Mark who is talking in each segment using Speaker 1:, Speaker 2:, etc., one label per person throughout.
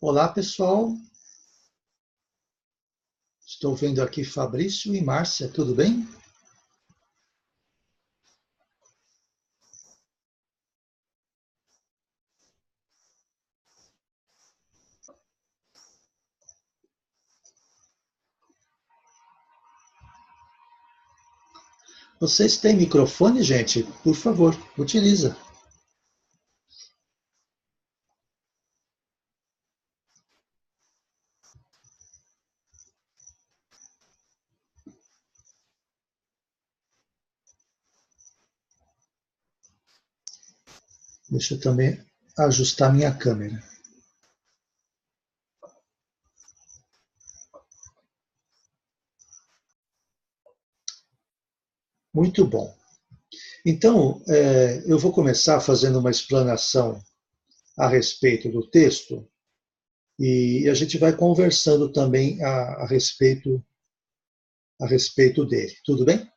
Speaker 1: Olá, pessoal. Estou vendo aqui Fabrício e Márcia, tudo bem? Vocês têm microfone, gente? Por favor, utiliza. Deixa eu também ajustar minha câmera. Muito bom. Então, eu vou começar fazendo uma explanação a respeito do texto e a gente vai conversando também a respeito dele. Tudo bem?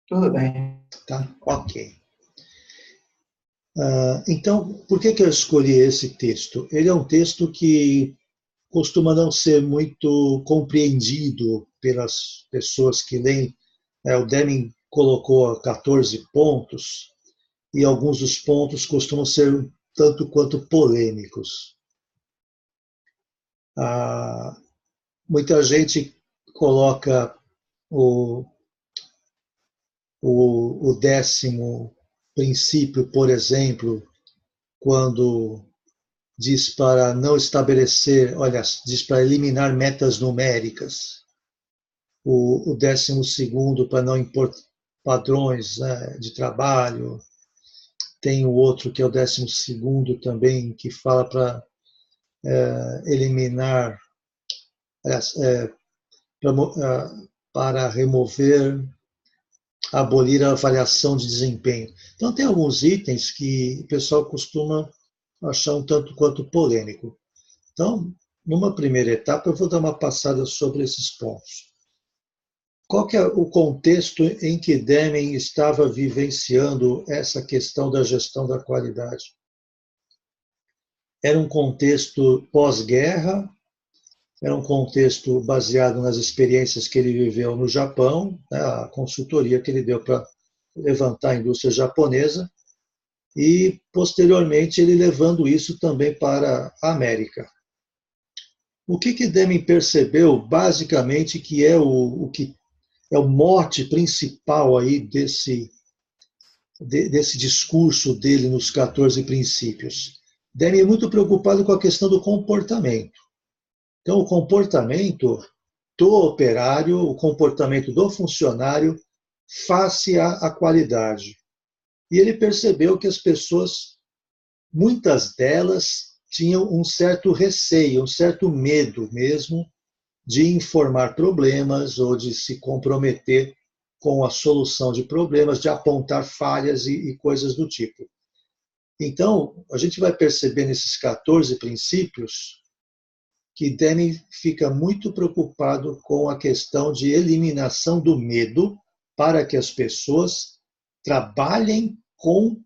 Speaker 2: Tudo bem.
Speaker 1: Tá? Ok. Então, por que eu escolhi esse texto? Ele é um texto que costuma não ser muito compreendido pelas pessoas que leem. O Deming colocou 14 pontos e alguns dos pontos costumam ser tanto quanto polêmicos. Muita gente coloca o, o 10º princípio, por exemplo, quando diz para não estabelecer, olha, diz para eliminar metas numéricas. O 12º para não impor padrões, né, de trabalho. Tem o outro que é o 12º também, que fala para eliminar, para remover, abolir a avaliação de desempenho. Então, tem alguns itens que o pessoal costuma achar um tanto quanto polêmico. Então, numa primeira etapa, eu vou dar uma passada sobre esses pontos. Qual que é o contexto em que Deming estava vivenciando essa questão da gestão da qualidade? Era um contexto pós-guerra, era um contexto baseado nas experiências que ele viveu no Japão, né, a consultoria que ele deu para levantar a indústria japonesa, e, posteriormente, ele levando isso também para a América. O que Deming percebeu, basicamente, que é o que é o mote principal aí desse discurso dele nos 14 princípios? Deming é muito preocupado com a questão do comportamento. Então, o comportamento do operário, o comportamento do funcionário face à qualidade. E ele percebeu que as pessoas, muitas delas, tinham um certo receio, um certo medo mesmo de informar problemas ou de se comprometer com a solução de problemas, de apontar falhas e coisas do tipo. Então, a gente vai perceber nesses 14 princípios que Deming fica muito preocupado com a questão de eliminação do medo para que as pessoas trabalhem com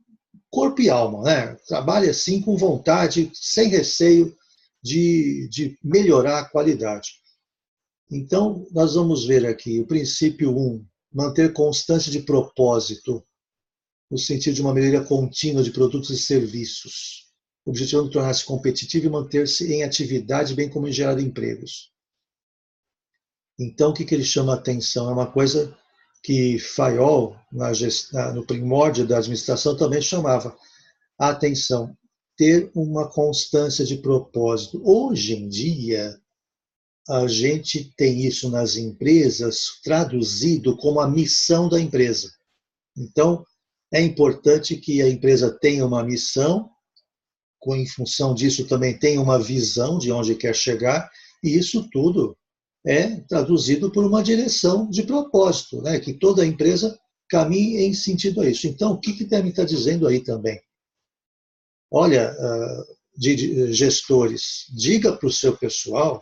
Speaker 1: corpo e alma, né? Trabalhem assim com vontade, sem receio de melhorar a qualidade. Então, nós vamos ver aqui o princípio 1, manter constância de propósito, no sentido de uma melhoria contínua de produtos e serviços, objetivando tornar-se competitivo e manter-se em atividade, bem como em gerar empregos. Então, o que ele chama a atenção? É uma coisa que Fayol, no primórdio da administração, também chamava a atenção, ter uma constância de propósito. Hoje em dia, a gente tem isso nas empresas traduzido como a missão da empresa. Então, é importante que a empresa tenha uma missão, em função disso também tem uma visão de onde quer chegar, e isso tudo é traduzido por uma direção de propósito, né? Que toda empresa caminhe em sentido a isso. Então, o que deve estar dizendo aí também? Olha, de gestores, diga para o seu pessoal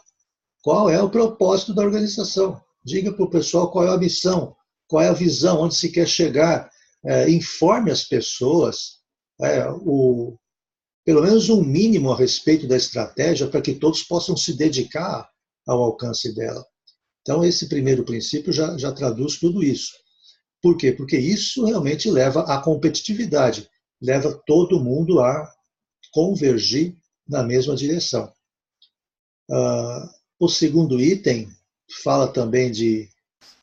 Speaker 1: qual é o propósito da organização. Diga para o pessoal qual é a missão, qual é a visão, onde se quer chegar. Informe as pessoas pelo menos um mínimo a respeito da estratégia para que todos possam se dedicar ao alcance dela. Então, esse primeiro princípio já traduz tudo isso. Por quê? Porque isso realmente leva à competitividade, leva todo mundo a convergir na mesma direção. O segundo item fala também de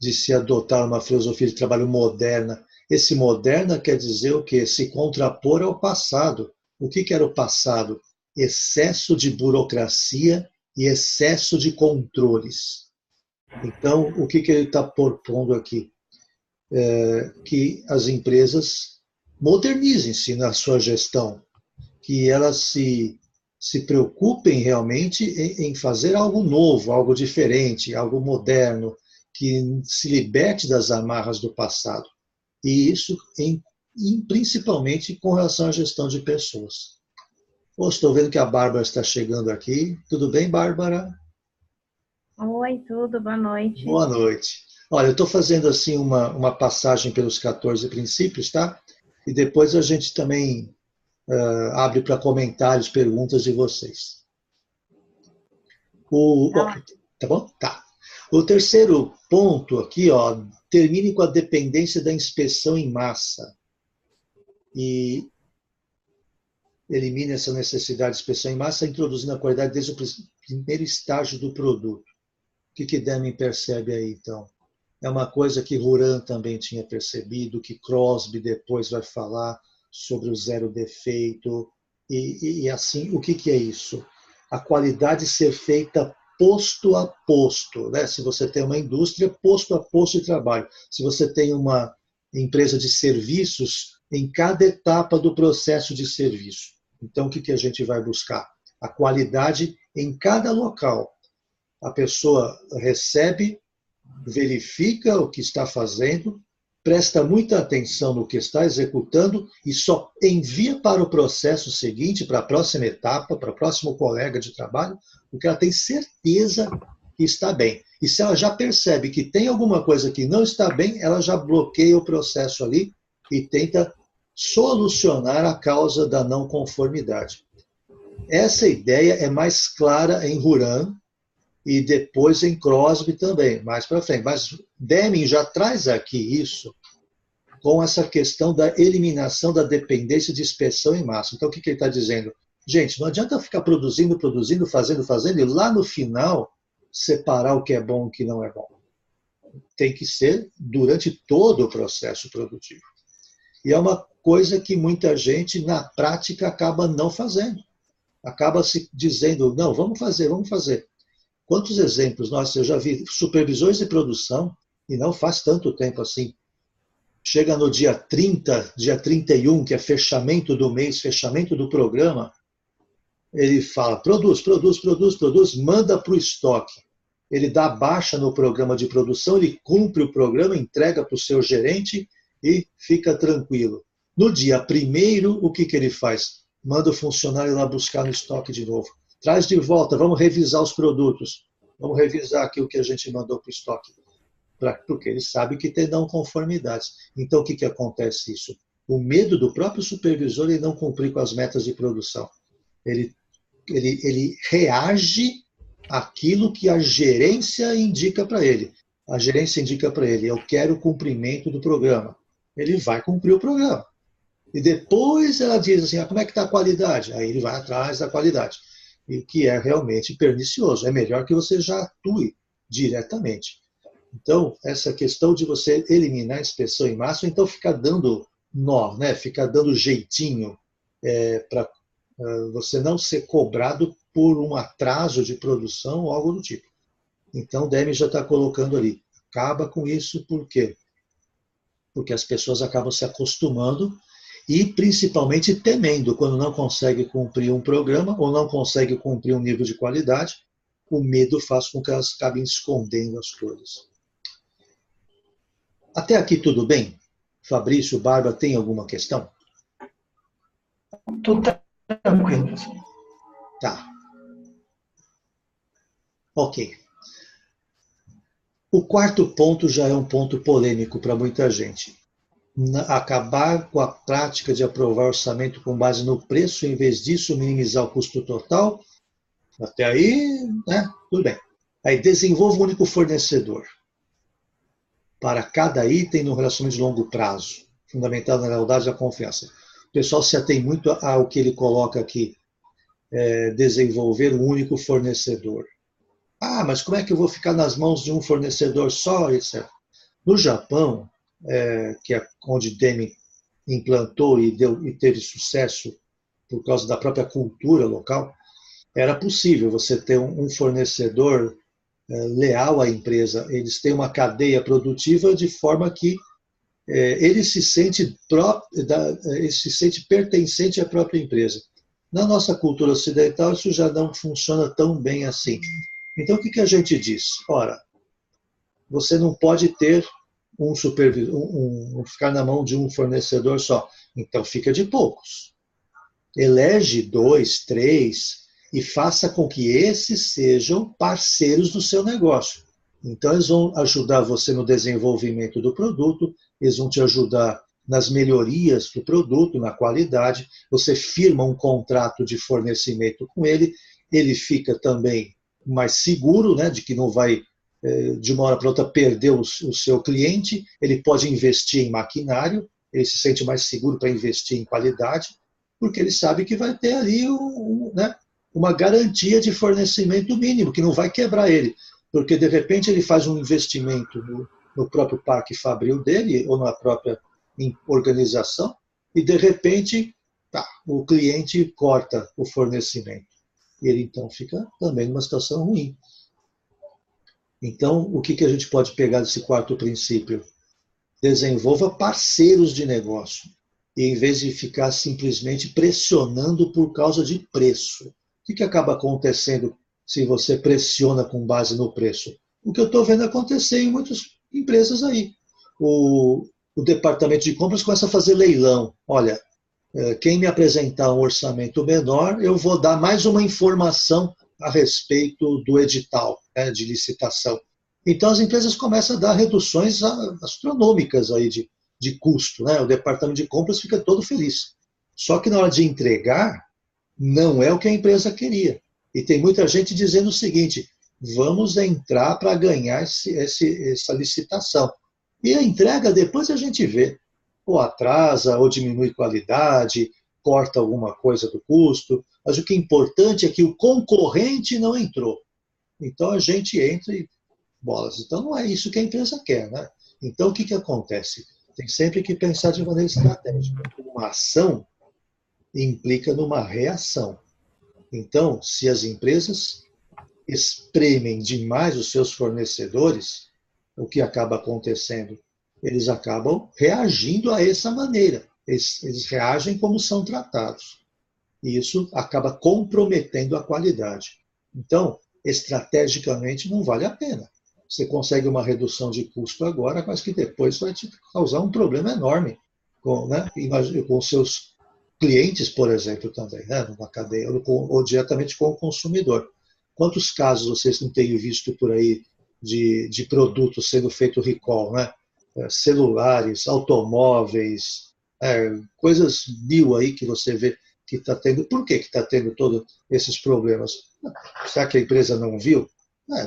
Speaker 1: se adotar uma filosofia de trabalho moderna. Esse moderna quer dizer o quê? Se contrapor ao passado. O que era o passado? Excesso de burocracia e excesso de controles. Então, o que ele está propondo aqui? Que as empresas modernizem-se na sua gestão, que elas se preocupem realmente em fazer algo novo, algo diferente, algo moderno, que se liberte das amarras do passado. E isso principalmente com relação à gestão de pessoas. Estou vendo que a Bárbara está chegando aqui. Tudo bem, Bárbara?
Speaker 2: Oi, tudo, boa noite.
Speaker 1: Boa noite. Olha, eu estou fazendo assim uma passagem pelos 14 princípios, tá? E depois a gente também abre para comentários, perguntas de vocês. Tá bom? Tá. O terceiro ponto aqui, ó, termine com a dependência da inspeção em massa. E elimine essa necessidade de inspeção em massa, introduzindo a qualidade desde o primeiro estágio do produto. O que Deming percebe aí, então? É uma coisa que Juran também tinha percebido, que Crosby depois vai falar sobre o zero defeito. E assim, o que é isso? A qualidade ser feita posto a posto. Né? Se você tem uma indústria, posto a posto de trabalho. Se você tem uma empresa de serviços, em cada etapa do processo de serviço. Então, o que a gente vai buscar? A qualidade em cada local. A pessoa recebe, verifica o que está fazendo, presta muita atenção no que está executando e só envia para o processo seguinte, para a próxima etapa, para o próximo colega de trabalho, porque ela tem certeza que está bem. E se ela já percebe que tem alguma coisa que não está bem, ela já bloqueia o processo ali e tenta solucionar a causa da não conformidade. Essa ideia é mais clara em Juran, e depois em Crosby também, mais para frente. Mas Deming já traz aqui isso com essa questão da eliminação da dependência de inspeção em massa. Então, o que ele está dizendo? Gente, não adianta ficar produzindo, fazendo, e lá no final separar o que é bom e o que não é bom. Tem que ser durante todo o processo produtivo. E é uma coisa que muita gente, na prática, acaba não fazendo. Acaba se dizendo, não, vamos fazer. Quantos exemplos? Nossa, eu já vi supervisores de produção, e não faz tanto tempo assim. Chega no dia 30, dia 31, que é fechamento do mês, fechamento do programa, ele fala, produz, manda para o estoque. Ele dá baixa no programa de produção, ele cumpre o programa, entrega para o seu gerente e fica tranquilo. No dia 1º, o que ele faz? Manda o funcionário lá buscar no estoque de novo. Traz de volta, vamos revisar os produtos. Vamos revisar aqui o que a gente mandou para o estoque. Porque ele sabe que tem não conformidades. Então, o que acontece isso? O medo do próprio supervisor em não cumprir com as metas de produção. Ele reage àquilo que a gerência indica para ele. A gerência indica para ele, eu quero o cumprimento do programa. Ele vai cumprir o programa. E depois ela diz assim, como é que está a qualidade? Aí ele vai atrás da qualidade. E que é realmente pernicioso. É melhor que você já atue diretamente. Então, essa questão de você eliminar a inspeção em massa, então ficar dando nó, né? Ficar dando jeitinho para você não ser cobrado por um atraso de produção ou algo do tipo. Então, o Demi já está colocando ali. Acaba com isso, por quê? Porque as pessoas acabam se acostumando e principalmente temendo quando não consegue cumprir um programa ou não consegue cumprir um nível de qualidade, o medo faz com que elas acabem escondendo as coisas. Até aqui tudo bem? Fabrício, Bárbara, tem alguma questão?
Speaker 3: Tudo tranquilo.
Speaker 1: Tá. Ok. O quarto ponto já é um ponto polêmico para muita gente. acabar com a prática de aprovar orçamento com base no preço, em vez disso, minimizar o custo total. Até aí, né? Tudo bem. Aí desenvolva um único fornecedor para cada item no relacionamento de longo prazo, fundamentado na lealdade e a confiança. O pessoal se atém muito ao que ele coloca aqui, desenvolver um único fornecedor. Ah, mas como é que eu vou ficar nas mãos de um fornecedor só, etc. No Japão, que é onde Deming implantou e teve sucesso por causa da própria cultura local, era possível você ter um fornecedor leal à empresa. Eles têm uma cadeia produtiva de forma que ele se sente pertencente à própria empresa. Na nossa cultura ocidental, isso já não funciona tão bem assim. Então, o que a gente diz? Ora, você não pode ter um supervisor, ficar na mão de um fornecedor só. Então, fica de poucos. Elege 2, 3 e faça com que esses sejam parceiros do seu negócio. Então, eles vão ajudar você no desenvolvimento do produto, eles vão te ajudar nas melhorias do produto, na qualidade. Você firma um contrato de fornecimento com ele, ele fica também mais seguro, né, de que não vai, de uma hora para outra, perder o seu cliente. Ele pode investir em maquinário, ele se sente mais seguro para investir em qualidade, porque ele sabe que vai ter ali uma garantia de fornecimento mínimo, que não vai quebrar ele. Porque, de repente, ele faz um investimento no próprio parque fabril dele, ou na própria organização, e, de repente, o cliente corta o fornecimento. E ele, então, fica também numa situação ruim. Então, o que a gente pode pegar desse quarto princípio? Desenvolva parceiros de negócio, e em vez de ficar simplesmente pressionando por causa de preço. O que acaba acontecendo se você pressiona com base no preço? O que eu estou vendo acontecer em muitas empresas aí. O departamento de compras começa a fazer leilão. Olha, quem me apresentar um orçamento menor, eu vou dar mais uma informação a respeito do edital, de licitação. Então, as empresas começam a dar reduções astronômicas aí de custo. O departamento de compras fica todo feliz. Só que na hora de entregar, não é o que a empresa queria. E tem muita gente dizendo o seguinte: vamos entrar para ganhar essa licitação. E a entrega, depois a gente vê. Ou atrasa, ou diminui qualidade, corta alguma coisa do custo. Mas o que é importante é que o concorrente não entrou. Então a gente entra e bolas. Então não é isso que a empresa quer, né? Então o que acontece? Tem sempre que pensar de maneira estratégica. Uma ação implica numa reação. Então, se as empresas espremem demais os seus fornecedores, o que acaba acontecendo? Eles acabam reagindo a essa maneira. Eles reagem como são tratados. E isso acaba comprometendo a qualidade. Então, estrategicamente, não vale a pena. Você consegue uma redução de custo agora, mas que depois vai te causar um problema enorme com seus clientes, por exemplo, também, numa cadeia, ou diretamente com o consumidor. Quantos casos vocês não têm visto por aí de produtos sendo feito recall, celulares, automóveis, coisas mil aí que você vê que está tendo. Por que está tendo todos esses problemas? Será que a empresa não viu?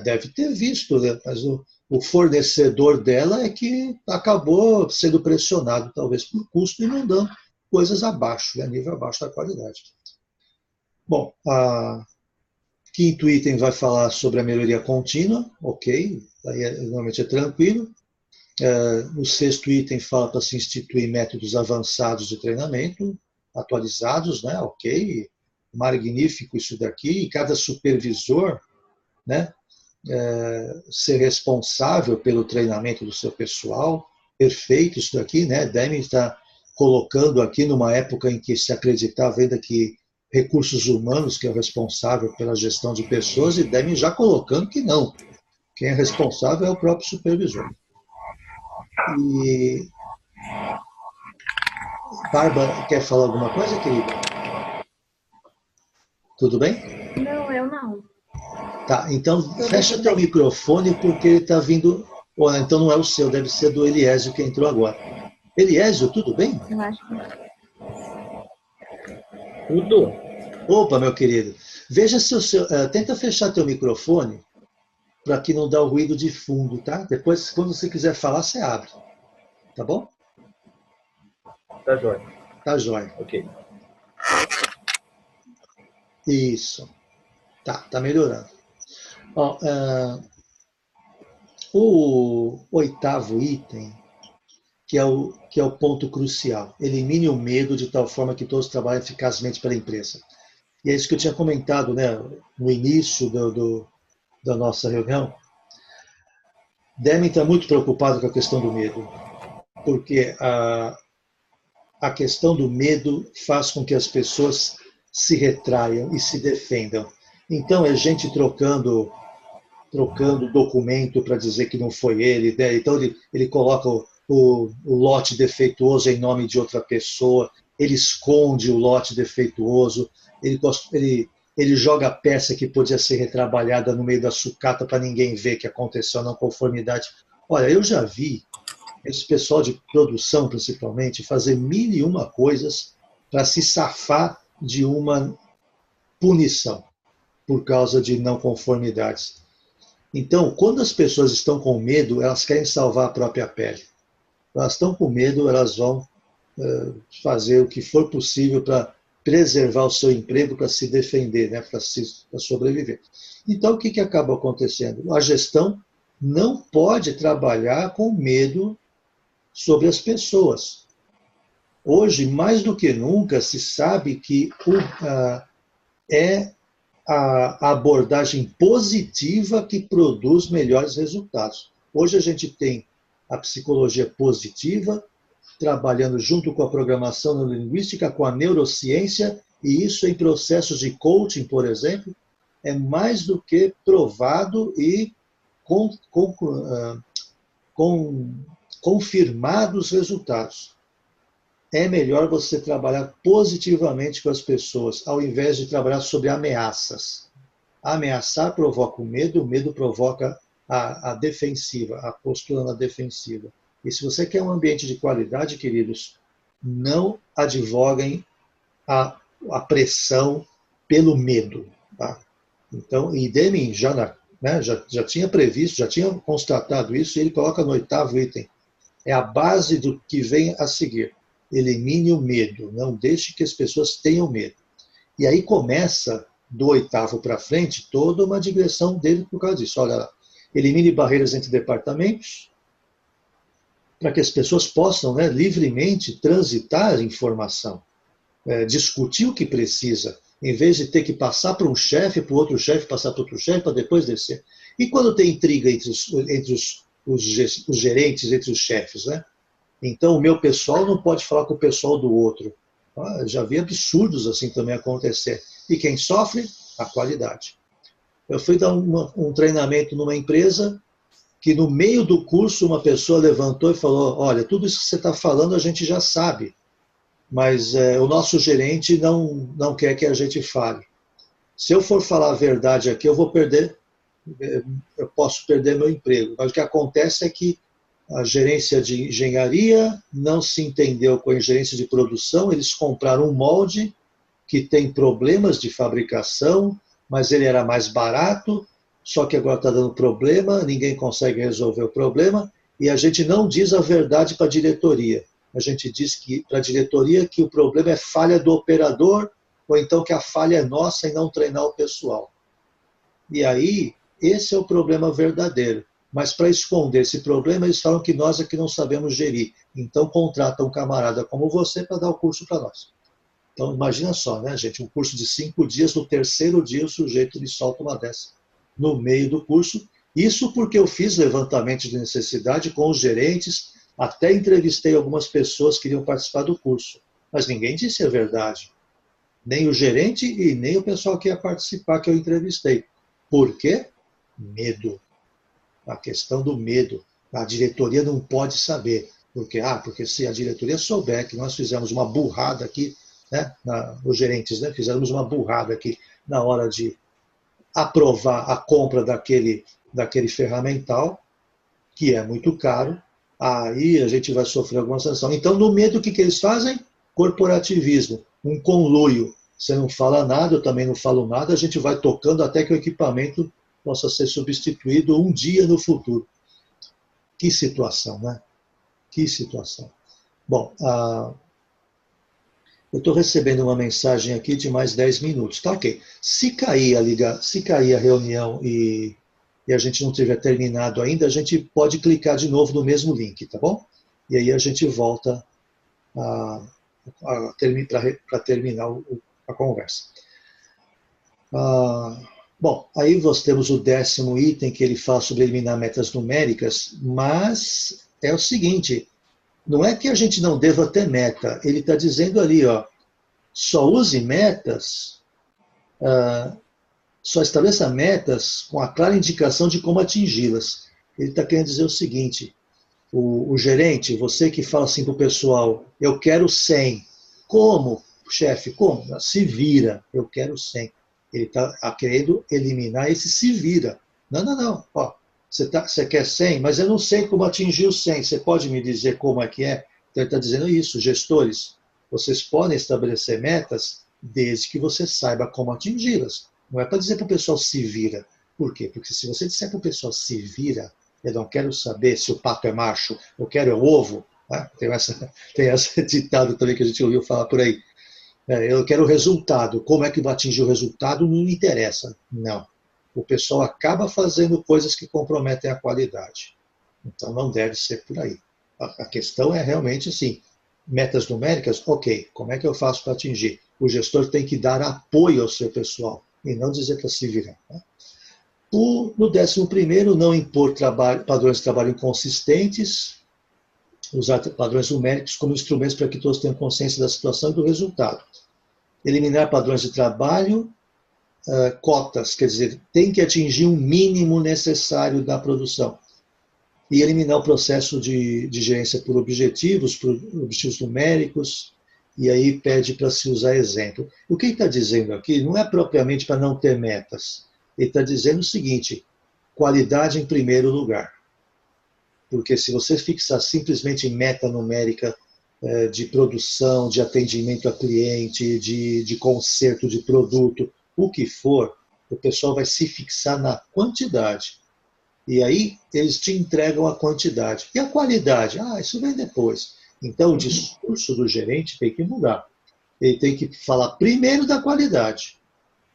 Speaker 1: Deve ter visto, mas o fornecedor dela é que acabou sendo pressionado, talvez por custo, e não dando coisas abaixo, nível abaixo da qualidade. Bom, quinto item vai falar sobre a melhoria contínua, ok, aí normalmente é tranquilo. O sexto item fala para se instituir métodos avançados de treinamento, atualizados, ok, magnífico isso daqui, e cada supervisor, ser responsável pelo treinamento do seu pessoal, perfeito isso daqui, Deming está colocando aqui numa época em que se acreditava ainda que recursos humanos que é o responsável pela gestão de pessoas, e Deming já colocando que não. Quem é responsável é o próprio supervisor. E Bárbara, quer falar alguma coisa, querida? Tudo bem?
Speaker 2: Não, eu não.
Speaker 1: Tá, então fecha teu microfone porque ele está vindo. Então não é o seu, deve ser do Eliésio que entrou agora. Eliésio, tudo bem?
Speaker 2: Eu acho que
Speaker 3: Tudo.
Speaker 1: Opa, meu querido. Veja se o seu. Tenta fechar teu microfone para que não dê o ruído de fundo, tá? Depois, quando você quiser falar, você abre. Tá bom?
Speaker 3: Tá jóia.
Speaker 1: Tá jóia.
Speaker 3: Ok.
Speaker 1: Isso. Tá melhorando. Ó, o oitavo item, que é o ponto crucial. Elimine o medo de tal forma que todos trabalhem eficazmente pela empresa. E é isso que eu tinha comentado, né, no início da nossa reunião. Deming está muito preocupado com a questão do medo, porque a questão do medo faz com que as pessoas se retraiam e se defendam. Então, é gente trocando documento para dizer que não foi ele, né? Então ele coloca o lote defeituoso em nome de outra pessoa, ele esconde o lote defeituoso, ele joga a peça que podia ser retrabalhada no meio da sucata para ninguém ver que aconteceu a não conformidade. Olha, eu já vi esse pessoal de produção, principalmente, fazer mil e uma coisas para se safar de uma punição por causa de não conformidades. Então, quando as pessoas estão com medo, elas querem salvar a própria pele. Elas estão com medo, elas vão fazer o que for possível para preservar o seu emprego, para se defender, né, para sobreviver. Então, o que acaba acontecendo? A gestão não pode trabalhar com medo sobre as pessoas. Hoje, mais do que nunca, se sabe que é a abordagem positiva que produz melhores resultados. Hoje a gente tem a psicologia positiva, trabalhando junto com a programação neurolinguística, com a neurociência, e isso em processos de coaching, por exemplo, é mais do que provado e confirmados resultados. É melhor você trabalhar positivamente com as pessoas, ao invés de trabalhar sobre ameaças. Ameaçar provoca o medo provoca a defensiva, a postura na defensiva. E se você quer um ambiente de qualidade, queridos, não advoguem a pressão pelo medo. Tá? Então, e Deming já tinha previsto, já tinha constatado isso, e ele coloca no oitavo item. É a base do que vem a seguir. Elimine o medo, não deixe que as pessoas tenham medo. E aí começa, do oitavo para frente, toda uma digressão dele por causa disso. Olha lá, elimine barreiras entre departamentos, para que as pessoas possam, né, livremente transitar informação, discutir o que precisa, em vez de ter que passar para um chefe, para o outro chefe, passar para outro chefe, para depois descer. E quando tem intriga entre os gerentes, entre os chefes, né? Então, o meu pessoal não pode falar com o pessoal do outro. Já vi absurdos assim também acontecer. E quem sofre? A qualidade. Eu fui dar um treinamento numa empresa que no meio do curso uma pessoa levantou e falou, olha, tudo isso que você está falando a gente já sabe, mas o nosso gerente não quer que a gente fale. Se eu for falar a verdade aqui, eu posso perder meu emprego. Mas o que acontece é que a gerência de engenharia não se entendeu com a gerência de produção, eles compraram um molde que tem problemas de fabricação, mas ele era mais barato, só que agora está dando problema, ninguém consegue resolver o problema, e a gente não diz a verdade para a diretoria. A gente diz para a diretoria que o problema é falha do operador, ou então que a falha é nossa em não treinar o pessoal. E aí, esse é o problema verdadeiro. Mas para esconder esse problema, eles falam que nós é que não sabemos gerir. Então contratam um camarada como você para dar o curso para nós. Então imagina só, né, gente? Um curso de 5 dias, no terceiro dia o sujeito lhe solta uma dessa. No meio do curso. Isso porque eu fiz levantamento de necessidade com os gerentes, até entrevistei algumas pessoas que iriam participar do curso. Mas ninguém disse a verdade. Nem o gerente e nem o pessoal que ia participar que eu entrevistei. Por quê? Medo. A questão do medo. A diretoria não pode saber. Porque se a diretoria souber que nós fizemos uma burrada aqui, né, os gerentes, né, fizemos uma burrada aqui na hora de aprovar a compra daquele ferramental, que é muito caro, aí a gente vai sofrer alguma sanção. Então, no medo, o que eles fazem? Corporativismo, um conluio. Você não fala nada, eu também não falo nada, a gente vai tocando até que o equipamento possa ser substituído um dia no futuro. Que situação, né? Que situação. Bom, eu estou recebendo uma mensagem aqui de mais 10 minutos. Tá ok. Se cair a reunião e a gente não tiver terminado ainda, a gente pode clicar de novo no mesmo link, tá bom? E aí a gente volta para terminar a conversa. Bom, aí nós temos o 10º item que ele fala sobre eliminar metas numéricas, mas é o seguinte, não é que a gente não deva ter meta, ele está dizendo ali, ó, só use metas, só estabeleça metas com a clara indicação de como atingi-las. Ele está querendo dizer o seguinte, o gerente, você que fala assim para o pessoal, eu quero 100. Como, chefe? Como? Se vira, eu quero 100. Ele está querendo eliminar esse se vira. Não. Ó, você quer 100, mas eu não sei como atingir o 100. Você pode me dizer como é que é? Então ele está dizendo isso, gestores, vocês podem estabelecer metas desde que você saiba como atingi-las. Não é para dizer para o pessoal se vira. Por quê? Porque se você disser para o pessoal se vira, eu não quero saber se o pato é macho, eu quero é ovo. Né? Tem esse ditado também que a gente ouviu falar por aí. Eu quero o resultado. Como é que vai atingir o resultado? Não me interessa. Não. O pessoal acaba fazendo coisas que comprometem a qualidade. Então não deve ser por aí. A questão é realmente assim, metas numéricas, ok, como é que eu faço para atingir? O gestor tem que dar apoio ao seu pessoal e não dizer para se virar. Né? No 11º, não impor padrões de trabalho inconsistentes, usar padrões numéricos como instrumentos para que todos tenham consciência da situação e do resultado. Eliminar padrões de trabalho, cotas, quer dizer, tem que atingir um mínimo necessário da produção. E eliminar o processo de gerência por objetivos numéricos, e aí pede para se usar exemplo. O que ele está dizendo aqui não é propriamente para não ter metas. Ele está dizendo o seguinte, qualidade em primeiro lugar. Porque se você fixar simplesmente em meta numérica de produção, de atendimento a cliente, de conserto de produto, o que for, o pessoal vai se fixar na quantidade. E aí eles te entregam a quantidade. E a qualidade? Isso vem depois. Então o discurso do gerente tem que mudar. Ele tem que falar primeiro da qualidade.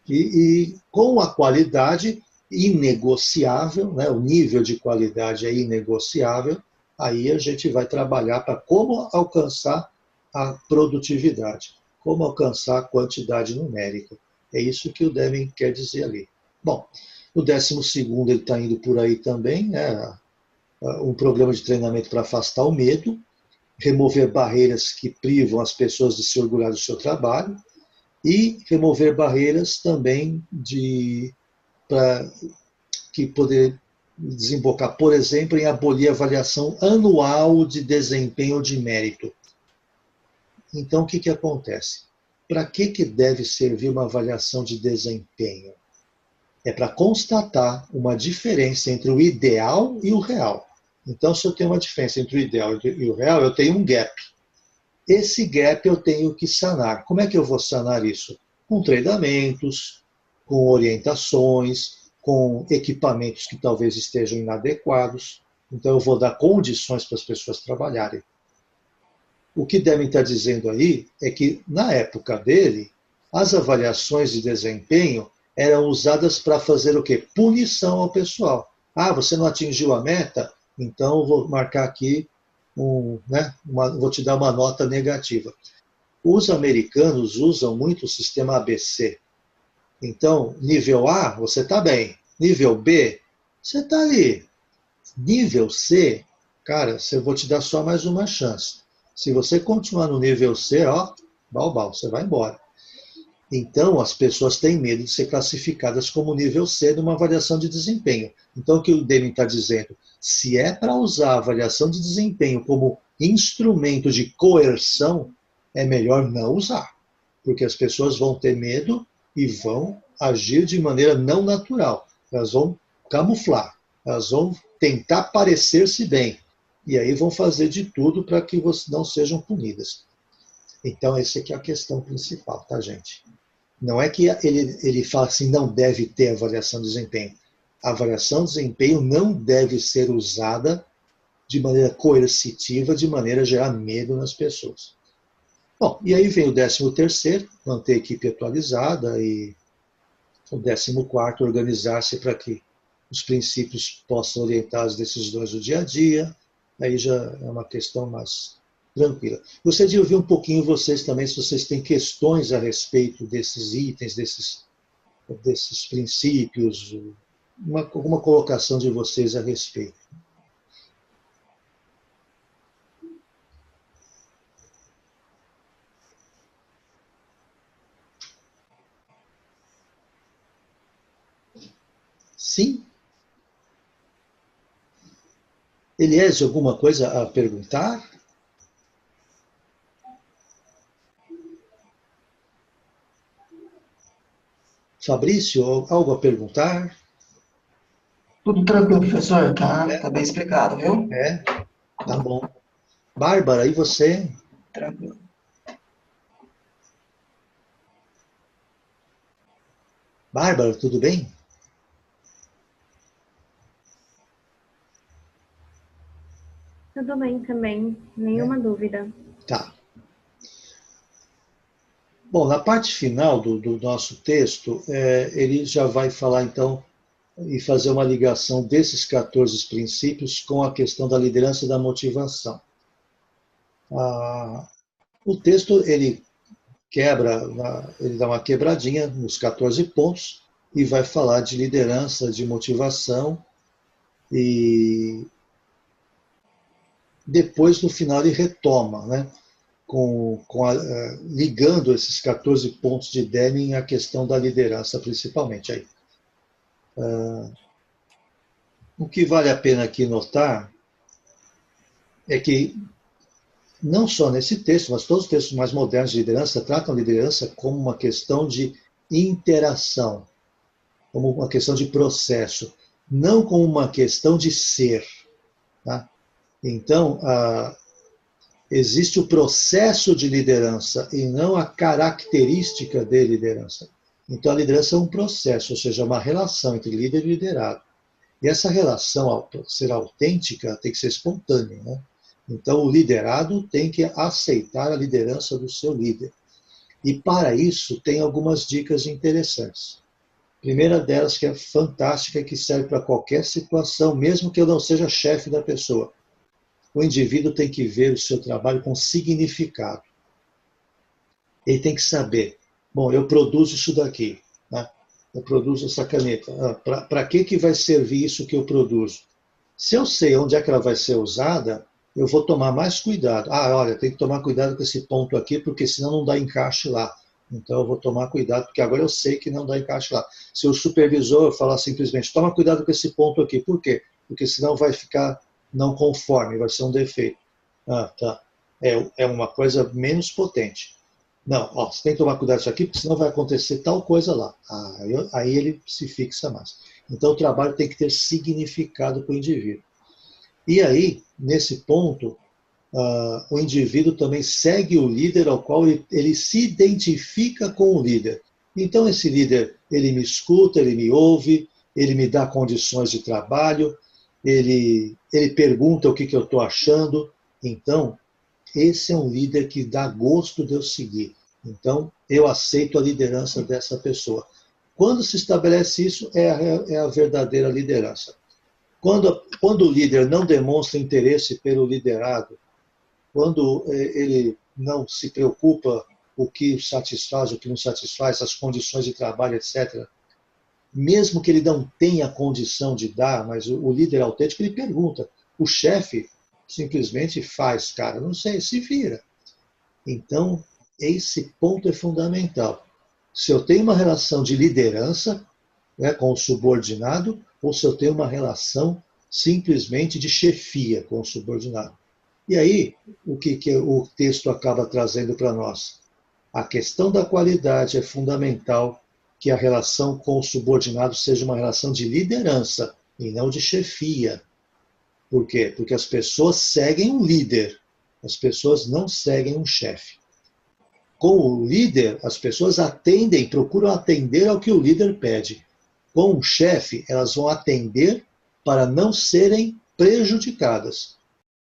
Speaker 1: E com a qualidade inegociável, né, o nível de qualidade é inegociável, aí a gente vai trabalhar para como alcançar a produtividade, como alcançar a quantidade numérica. É isso que o Deming quer dizer ali. Bom, no 12º ele está indo por aí também, né, um programa de treinamento para afastar o medo, remover barreiras que privam as pessoas de se orgulhar do seu trabalho, e remover barreiras também que poder desembocar, por exemplo, em abolir a avaliação anual de desempenho ou de mérito. Então, o que acontece? Para que deve servir uma avaliação de desempenho? É para constatar uma diferença entre o ideal e o real. Então, se eu tenho uma diferença entre o ideal e o real, eu tenho um gap. Esse gap eu tenho que sanar. Como é que eu vou sanar isso? Com treinamentos, com orientações, com equipamentos que talvez estejam inadequados. Então eu vou dar condições para as pessoas trabalharem. O que Deming está dizendo aí é que, na época dele, as avaliações de desempenho eram usadas para fazer o quê? Punição ao pessoal. Você não atingiu a meta? Então eu vou marcar aqui vou te dar uma nota negativa. Os americanos usam muito o sistema ABC. Então, nível A, você está bem. Nível B, você está ali. Nível C, cara, eu vou te dar só mais uma chance. Se você continuar no nível C, balbal, você vai embora. Então, as pessoas têm medo de ser classificadas como nível C numa avaliação de desempenho. Então, o que o Deming está dizendo? Se é para usar a avaliação de desempenho como instrumento de coerção, é melhor não usar. Porque as pessoas vão ter medo e vão agir de maneira não natural. Elas vão camuflar, elas vão tentar parecer-se bem. E aí vão fazer de tudo para que não sejam punidas. Então, essa aqui é a questão principal, tá, gente? Não é que ele fala assim, não deve ter avaliação de desempenho. A avaliação de desempenho não deve ser usada de maneira coercitiva, de maneira a gerar medo nas pessoas. Bom, e aí vem o 13º, manter a equipe atualizada, e o 14º, organizar-se para que os princípios possam orientar as decisões do dia a dia. Aí já é uma questão mais tranquila. Gostaria de ouvir um pouquinho vocês também, se vocês têm questões a respeito desses itens, desses princípios, alguma colocação de vocês a respeito. Sim? Elias, alguma coisa a perguntar? Fabrício, algo a perguntar?
Speaker 4: Tudo tranquilo, professor. Tá bem explicado, viu?
Speaker 1: É, tá bom. Bárbara, e você?
Speaker 4: Tranquilo.
Speaker 1: Bárbara, tudo bem?
Speaker 2: Tudo bem também, nenhuma dúvida.
Speaker 1: Tá. Bom, na parte final do nosso texto, ele já vai falar, então, e fazer uma ligação desses 14 princípios com a questão da liderança e da motivação. O texto, ele dá uma quebradinha nos 14 pontos e vai falar de liderança, de motivação, e depois, no final, ele retoma, né? Ligando esses 14 pontos de Deming à questão da liderança, principalmente. Aí. O que vale a pena aqui notar é que, não só nesse texto, mas todos os textos mais modernos de liderança tratam a liderança como uma questão de interação, como uma questão de processo, não como uma questão de ser. Tá? Então, existe o processo de liderança e não a característica de liderança. Então, a liderança é um processo, ou seja, uma relação entre líder e liderado. E essa relação, para ser autêntica, tem que ser espontânea. Né? Então, o liderado tem que aceitar a liderança do seu líder. E, para isso, tem algumas dicas interessantes. A primeira delas, que é fantástica, que serve para qualquer situação, mesmo que eu não seja chefe da pessoa. O indivíduo tem que ver o seu trabalho com significado. Ele tem que saber, bom, eu produzo isso daqui, né? Eu produzo essa caneta. Para que vai servir isso que eu produzo? Se eu sei onde é que ela vai ser usada, eu vou tomar mais cuidado. Olha, tem que tomar cuidado com esse ponto aqui, porque senão não dá encaixe lá. Então eu vou tomar cuidado, porque agora eu sei que não dá encaixe lá. Se o supervisor falar simplesmente, toma cuidado com esse ponto aqui, por quê? Porque senão vai ficar não conforme, vai ser um defeito. Tá. É uma coisa menos potente. Não, você tem que tomar cuidado com isso aqui, porque senão vai acontecer tal coisa lá. Aí ele se fixa mais. Então o trabalho tem que ter significado para o indivíduo. E aí, nesse ponto, o indivíduo também segue o líder ao qual ele se identifica com o líder. Então esse líder, ele me escuta, ele me ouve, ele me dá condições de trabalho, ele pergunta o que eu estou achando. Então, esse é um líder que dá gosto de eu seguir. Então, eu aceito a liderança dessa pessoa. Quando se estabelece isso, é a verdadeira liderança. Quando o líder não demonstra interesse pelo liderado, quando ele não se preocupa o que satisfaz, o que não satisfaz, as condições de trabalho, etc., mesmo que ele não tenha condição de dar, mas o líder autêntico, ele pergunta. O chefe simplesmente faz, cara, não sei, se vira. Então, esse ponto é fundamental. Se eu tenho uma relação de liderança, né, com o subordinado, ou se eu tenho uma relação simplesmente de chefia com o subordinado. E aí, o que o texto acaba trazendo para nós? A questão da qualidade é fundamental, que a relação com o subordinado seja uma relação de liderança e não de chefia. Por quê? Porque as pessoas seguem um líder, as pessoas não seguem um chefe. Com o líder, as pessoas atendem, procuram atender ao que o líder pede. Com o chefe, elas vão atender para não serem prejudicadas.